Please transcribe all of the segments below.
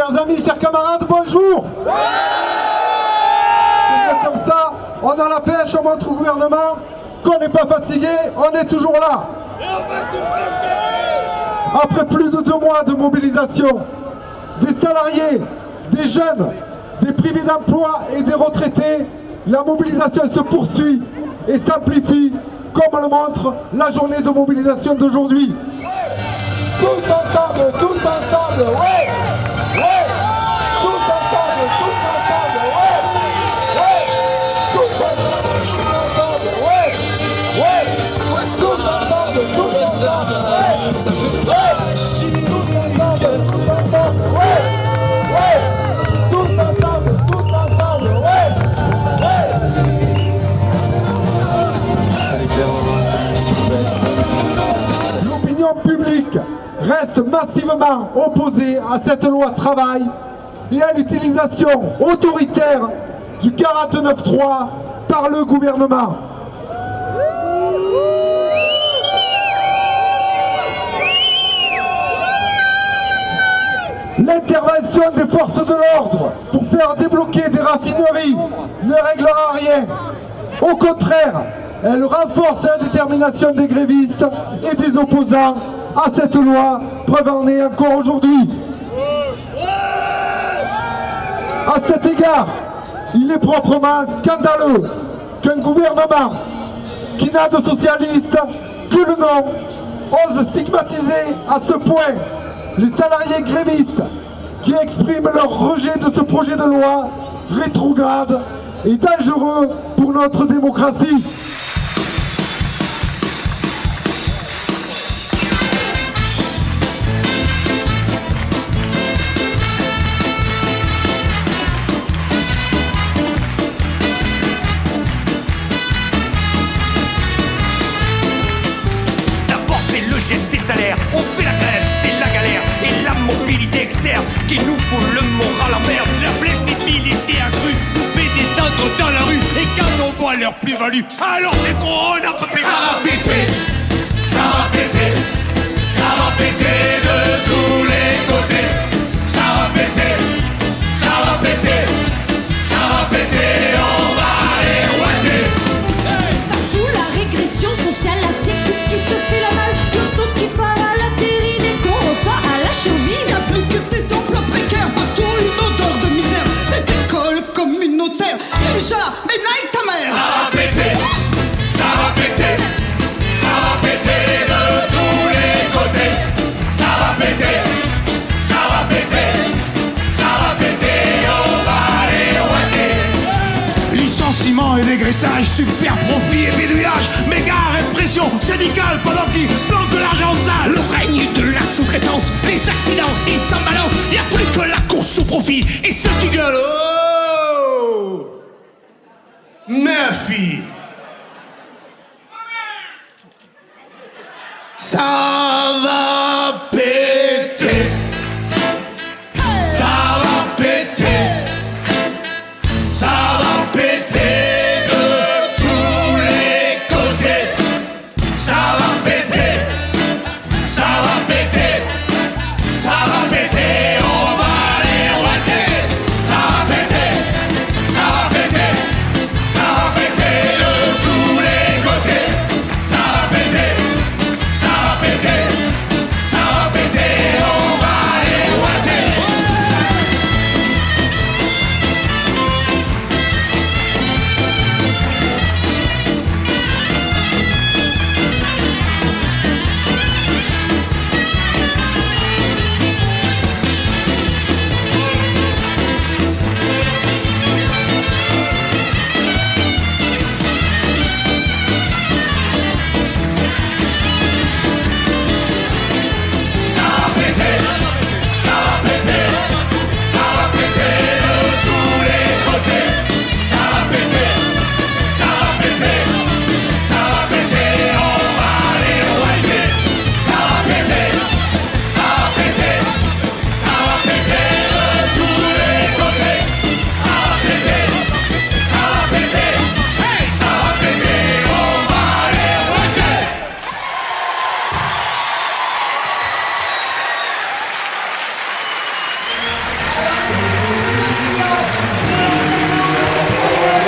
Chers amis, chers camarades, bonjour. C'est bien comme ça, on a la pêche, on montre au gouvernement qu'on n'est pas fatigué, on est toujours là. Et on va tout péter. Après plus de 2 mois de mobilisation, des salariés, des jeunes, des privés d'emploi et des retraités, la mobilisation se poursuit et s'amplifie, comme le montre la journée de mobilisation d'aujourd'hui. Tous ensemble, ouais! Ouais! Tous ensemble, ouais! Ouais! Tous ensemble, ouais! Ouais! Tous ensemble, ouais! Ouais! Tous ensemble, ouais! Ouais! Tous ensemble, ouais! Ouais! L'opinion publique reste massivement opposée à cette loi travail et à l'utilisation autoritaire du 49.3 par le gouvernement. L'intervention des forces de l'ordre pour faire débloquer des raffineries ne réglera rien. Au contraire, elle renforce la détermination des grévistes et des opposants à cette loi, preuve en est encore aujourd'hui. À cet égard, il est proprement scandaleux qu'un gouvernement qui n'a de socialiste que le nom ose stigmatiser à ce point les salariés grévistes qui expriment leur rejet de ce projet de loi rétrograde et dangereux pour notre démocratie. On fait la grève, c'est la galère et la mobilité externe qui nous fout le moral en merde. La flexibilité accrue nous fait descendre dans la rue. Et quand on voit leur plus-value, alors c'est trop, on n'en peut plus. Ça va péter, ça va péter, ça va péter de tous les côtés. Ça va péter, ça va péter, ça va péter, on va les ouater. Partout la régression sociale, la sécu qui se fait la malle, le saut qui part à la terrine et qu'on repart à la cheville. Y'a plus que des emplois précaires, partout une odeur de misère, des écoles communautaires, déjà là, mais naïe ta mère. Ça va péter, ça va péter, ça va péter de tous les côtés. Ça va péter, ça va péter, ça va péter, on va les ouater. Licenciement et dégraissage, super profit et bidouillage, méga répression syndicale pendant qu'ils planquent de l'argent sale. Le règne de la sous-traitance, les accidents, ils s'en balancent. Y'a plus que la course au profit et ceux qui gueulent. Oh, Murphy. Ça va péter. Ça va péter. Ça va péter de tous les côtés. Ça va péter. Ça va péter. Ça va péter. On va les ouater. Ça va péter. Ça va péter. Ça va péter de tous les côtés. Ça va péter. Ça va péter. Ça va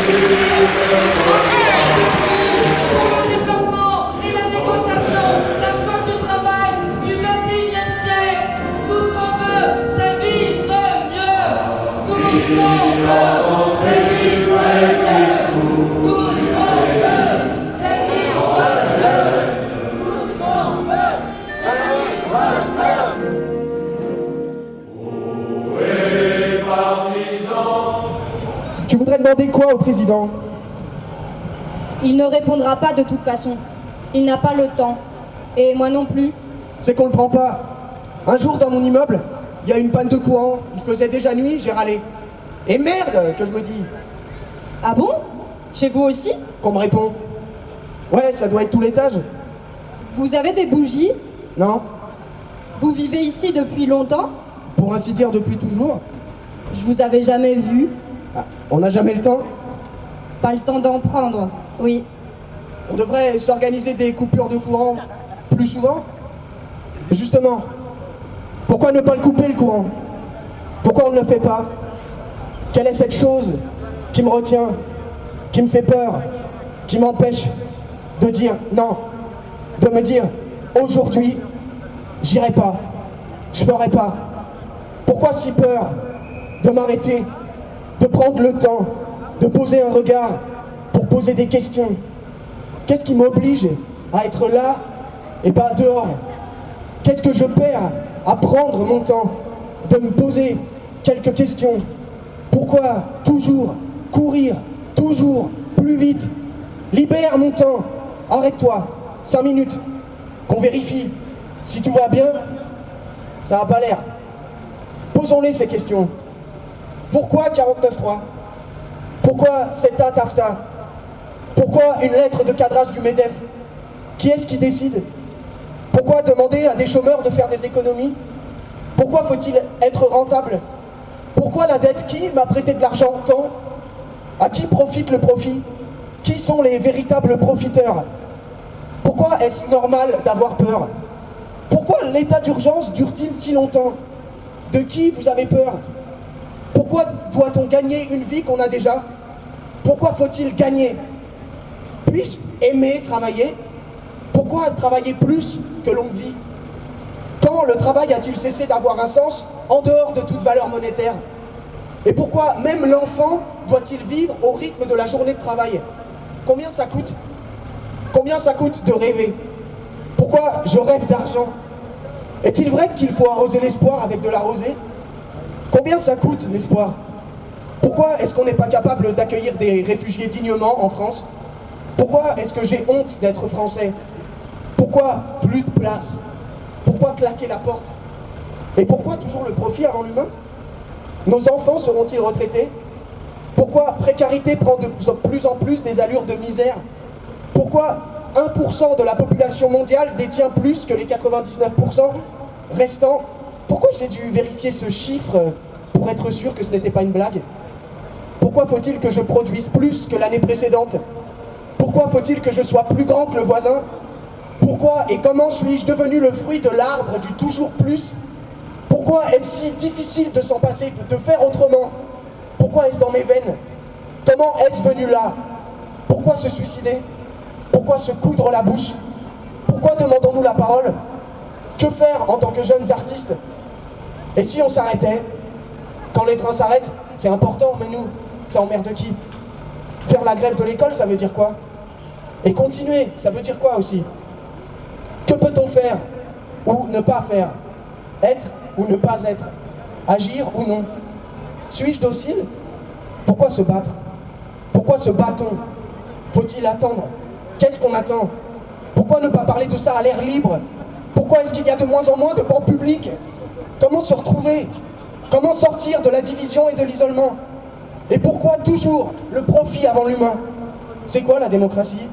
Pour le développement et la négociation d'un code du travail du XXIe siècle. Nous, ce qu'on veut, c'est vivre mieux. Nous, ce qu'on veut, c'est vivre mieux. Nous, ce qu'on veut, c'est vivre mieux. Tu voudrais demander quoi au président? Il ne répondra pas de toute façon. Il n'a pas le temps. Et moi non plus. C'est qu'on le prend pas. Un jour dans mon immeuble, il y a une panne de courant. Il faisait déjà nuit, j'ai râlé. Et merde que je me dis. Ah bon? Chez vous aussi? Qu'on me répond. Ouais, ça doit être tout l'étage. Vous avez des bougies? Non? Vous vivez ici depuis longtemps? Pour ainsi dire depuis toujours. Je vous avais jamais vu. Ah, on n'a jamais le temps. Pas le temps d'en prendre, oui. On devrait s'organiser des coupures de courant plus souvent. Justement, pourquoi ne pas le couper le courant? Pourquoi on ne le fait pas? Quelle est cette chose qui me retient, qui me fait peur, qui m'empêche de dire non, de me dire aujourd'hui, j'irai pas, je ferai pas? Pourquoi si peur de m'arrêter, de prendre le temps, de poser un regard pour poser des questions? Qu'est-ce qui m'oblige à être là et pas dehors? Qu'est-ce que je perds à prendre mon temps, de me poser quelques questions? Pourquoi toujours courir, toujours plus vite? Libère mon temps, arrête-toi, 5 minutes, qu'on vérifie si tout va bien. Ça n'a pas l'air. Posons-les ces questions. Pourquoi 49.3? Pourquoi CETA TAFTA? Pourquoi une lettre de cadrage du MEDEF? Qui est-ce qui décide? Pourquoi demander à des chômeurs de faire des économies? Pourquoi faut-il être rentable? Pourquoi la dette? Qui m'a prêté de l'argent? Quand? À qui profite le profit? Qui sont les véritables profiteurs? Pourquoi est-ce normal d'avoir peur? Pourquoi l'état d'urgence dure-t-il si longtemps? De qui vous avez peur? Pourquoi doit-on gagner une vie qu'on a déjà? Pourquoi faut-il gagner? Puis-je aimer travailler? Pourquoi travailler plus que longue vie? Quand le travail a-t-il cessé d'avoir un sens en dehors de toute valeur monétaire? Et pourquoi même l'enfant doit-il vivre au rythme de la journée de travail? Combien ça coûte? Combien ça coûte de rêver? Pourquoi je rêve d'argent? Est-il vrai qu'il faut arroser l'espoir avec de la rosée? Combien ça coûte l'espoir? Pourquoi est-ce qu'on n'est pas capable d'accueillir des réfugiés dignement en France? Pourquoi est-ce que j'ai honte d'être français? Pourquoi plus de place? Pourquoi claquer la porte? Et pourquoi toujours le profit avant l'humain? Nos enfants seront-ils retraités? Pourquoi précarité prend de plus en plus des allures de misère? Pourquoi 1% de la population mondiale détient plus que les 99% restants? Pourquoi j'ai dû vérifier ce chiffre pour être sûr que ce n'était pas une blague? Pourquoi faut-il que je produise plus que l'année précédente? Pourquoi faut-il que je sois plus grand que le voisin? Pourquoi et comment suis-je devenu le fruit de l'arbre du toujours plus? Pourquoi est-ce si difficile de s'en passer, de faire autrement? Pourquoi est-ce dans mes veines? Comment est-ce venu là? Pourquoi se suicider? Pourquoi se coudre la bouche? Pourquoi demandons-nous la parole? Que faire en tant que jeunes artistes? Et si on s'arrêtait? Quand les trains s'arrêtent, c'est important, mais nous, ça emmerde qui? Faire la grève de l'école, ça veut dire quoi? Et continuer, ça veut dire quoi aussi? Que peut-on faire ou ne pas faire? Être ou ne pas être? Agir ou non? Suis-je docile? Pourquoi se battre? Pourquoi se bat-on? Faut-il attendre? Qu'est-ce qu'on attend? Pourquoi ne pas parler de ça à l'air libre? Pourquoi est-ce qu'il y a de moins en moins de bancs publics? Comment se retrouver? Comment sortir de la division et de l'isolement? Et pourquoi toujours le profit avant l'humain? C'est quoi la démocratie?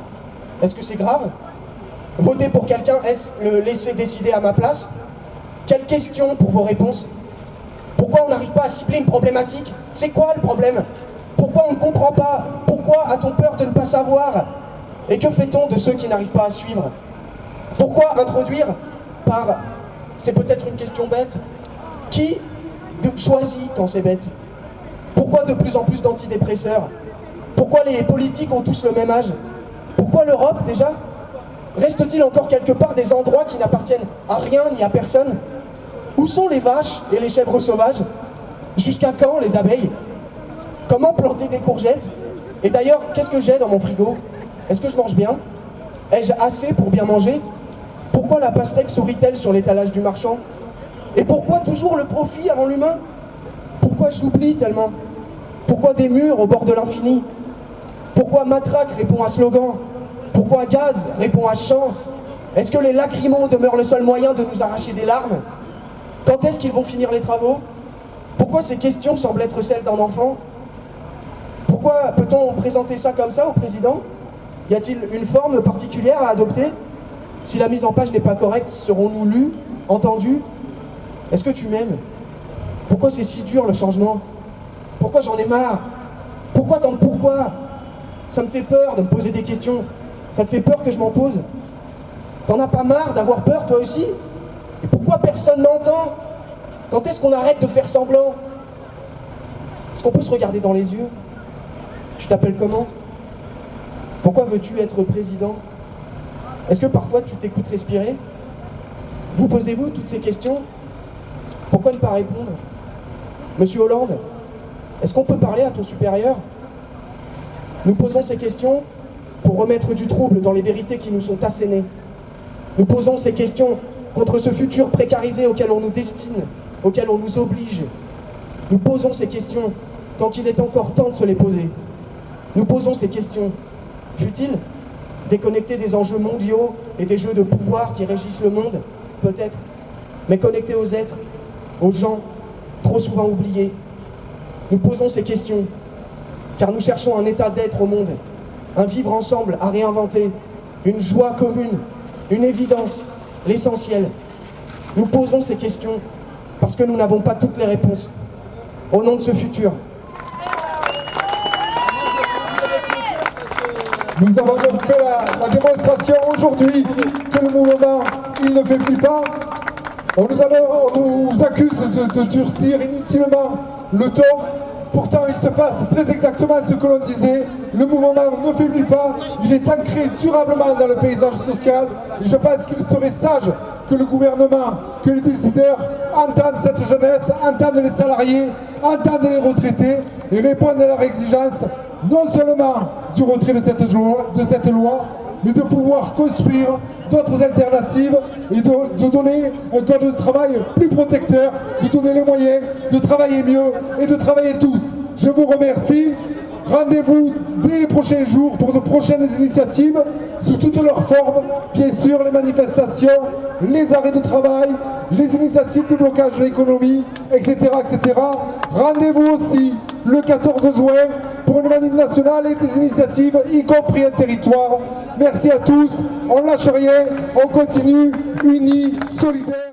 Est-ce que c'est grave? Voter pour quelqu'un, est-ce le laisser décider à ma place? Quelle question pour vos réponses? Pourquoi on n'arrive pas à cibler une problématique? C'est quoi le problème? Pourquoi on ne comprend pas? Pourquoi a-t-on peur de ne pas savoir? Et que fait-on de ceux qui n'arrivent pas à suivre? Pourquoi introduire par... C'est peut-être une question bête. Qui choisit quand c'est bête? Pourquoi de plus en plus d'antidépresseurs? Pourquoi Pourquoi les politiques ont tous le même âge? Pourquoi l'Europe déjà? Reste-t-il encore quelque part des endroits qui n'appartiennent à rien ni à personne? Où sont les vaches et les chèvres sauvages? Jusqu'à quand les abeilles? Comment planter des courgettes? Et d'ailleurs, qu'est-ce que j'ai dans mon frigo? Est-ce que je mange bien? Ai-je assez pour bien manger? Pourquoi la pastèque sourit-elle sur l'étalage du marchand? Et pourquoi toujours le profit avant l'humain? Pourquoi j'oublie tellement? Pourquoi des murs au bord de l'infini? Pourquoi matraque répond à slogan? Pourquoi gaz répond à chant? Est-ce que les lacrymos demeurent le seul moyen de nous arracher des larmes? Quand est-ce qu'ils vont finir les travaux? Pourquoi ces questions semblent être celles d'un enfant? Pourquoi peut-on présenter ça comme ça au président? Y a-t-il une forme particulière à adopter? Si la mise en page n'est pas correcte, serons-nous lus, entendus? Est-ce que tu m'aimes? Pourquoi c'est si dur le changement? Pourquoi j'en ai marre? Pourquoi tant de pourquoi? Ça me fait peur de me poser des questions. Ça te fait peur que je m'en pose? T'en as pas marre d'avoir peur toi aussi? Et pourquoi personne n'entend? Quand est-ce qu'on arrête de faire semblant? Est-ce qu'on peut se regarder dans les yeux? Tu t'appelles comment? Pourquoi veux-tu être président? Est-ce que parfois tu t'écoutes respirer? Vous posez-vous toutes ces questions? Pourquoi ne pas répondre? Monsieur Hollande, est-ce qu'on peut parler à ton supérieur? Nous posons ces questions pour remettre du trouble dans les vérités qui nous sont assénées. Nous posons ces questions contre ce futur précarisé auquel on nous destine, auquel on nous oblige. Nous posons ces questions tant qu'il est encore temps de se les poser. Nous posons ces questions. Fut-il déconnecté des enjeux mondiaux et des jeux de pouvoir qui régissent le monde? Peut-être. Mais connecté aux êtres, aux gens, trop souvent oubliés. Nous posons ces questions, car nous cherchons un état d'être au monde, un vivre ensemble à réinventer, une joie commune, une évidence, l'essentiel. Nous posons ces questions parce que nous n'avons pas toutes les réponses. Au nom de ce futur. Nous avons donc fait la démonstration aujourd'hui que le mouvement, il ne fait plus pas. On nous accuse de durcir inutilement le ton. Pourtant, il se passe très exactement ce que l'on disait. Le mouvement ne faiblit pas. Il est ancré durablement dans le paysage social. Et je pense qu'il serait sage que le gouvernement, que les décideurs entendent cette jeunesse, entendent les salariés, entendent les retraités et répondent à leurs exigences, non seulement du retrait de cette loi, mais de pouvoir construire d'autres alternatives et de donner un code de travail plus protecteur, de donner les moyens de travailler mieux et de travailler tous. Je vous remercie. Rendez-vous dès les prochains jours pour de prochaines initiatives sous toutes leurs formes. Bien sûr, les manifestations, les arrêts de travail, les initiatives de blocage de l'économie, etc., etc. Rendez-vous aussi le 14 juin pour une manif nationale et des initiatives, y compris un territoire. Merci à tous, on ne lâche rien, on continue, unis, solidaires.